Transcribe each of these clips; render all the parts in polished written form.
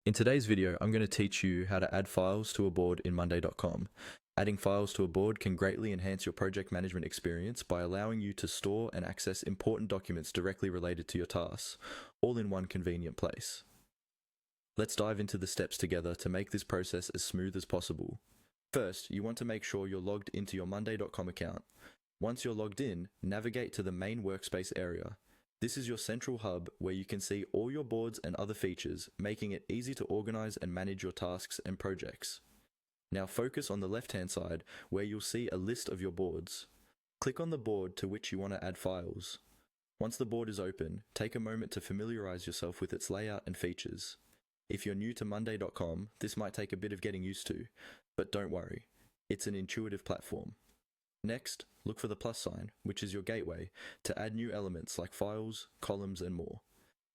In today's video, I'm going to teach you how to add files to a board in Monday.com. Adding files to a board can greatly enhance your project management experience by allowing you to store and access important documents directly related to your tasks, all in one convenient place. Let's dive into the steps together to make this process as smooth as possible. First, you want to make sure you're logged into your Monday.com account. Once you're logged in, navigate to the main workspace area. This is your central hub where you can see all your boards and other features, making it easy to organize and manage your tasks and projects. Now focus on the left-hand side where you'll see a list of your boards. Click on the board to which you want to add files. Once the board is open, take a moment to familiarize yourself with its layout and features. If you're new to Monday.com, this might take a bit of getting used to, but don't worry, it's an intuitive platform. Next, look for the plus sign, which is your gateway, to add new elements like files, columns, and more.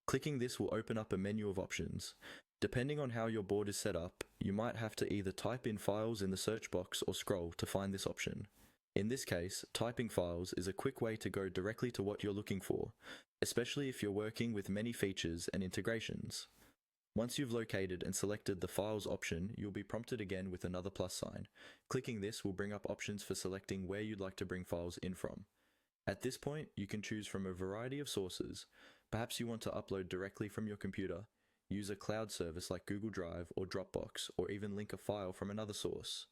Clicking this will open up a menu of options. Depending on how your board is set up, you might have to either type in files in the search box or scroll to find this option. In this case, typing files is a quick way to go directly to what you're looking for, especially if you're working with many features and integrations. Once you've located and selected the Files option, you'll be prompted again with another plus sign. Clicking this will bring up options for selecting where you'd like to bring files in from. At this point, you can choose from a variety of sources. Perhaps you want to upload directly from your computer, use a cloud service like Google Drive or Dropbox, or even link a file from another source.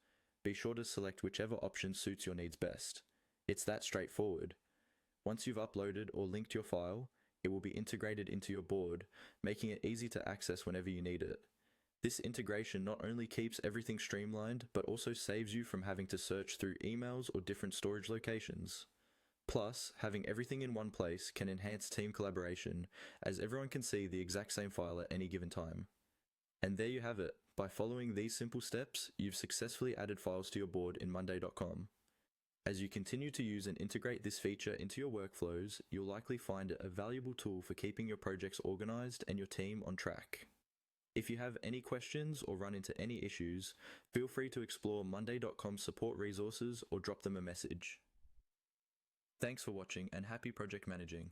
Be sure to select whichever option suits your needs best. It's that straightforward. Once you've uploaded or linked your file, it will be integrated into your board, making it easy to access whenever you need it. This integration not only keeps everything streamlined, but also saves you from having to search through emails or different storage locations. Plus, having everything in one place can enhance team collaboration, as everyone can see the exact same file at any given time. And there you have it. By following these simple steps, you've successfully added files to your board in Monday.com. As you continue to use and integrate this feature into your workflows, you'll likely find it a valuable tool for keeping your projects organized and your team on track. If you have any questions or run into any issues, feel free to explore Monday.com support resources or drop them a message. Thanks for watching and happy project managing.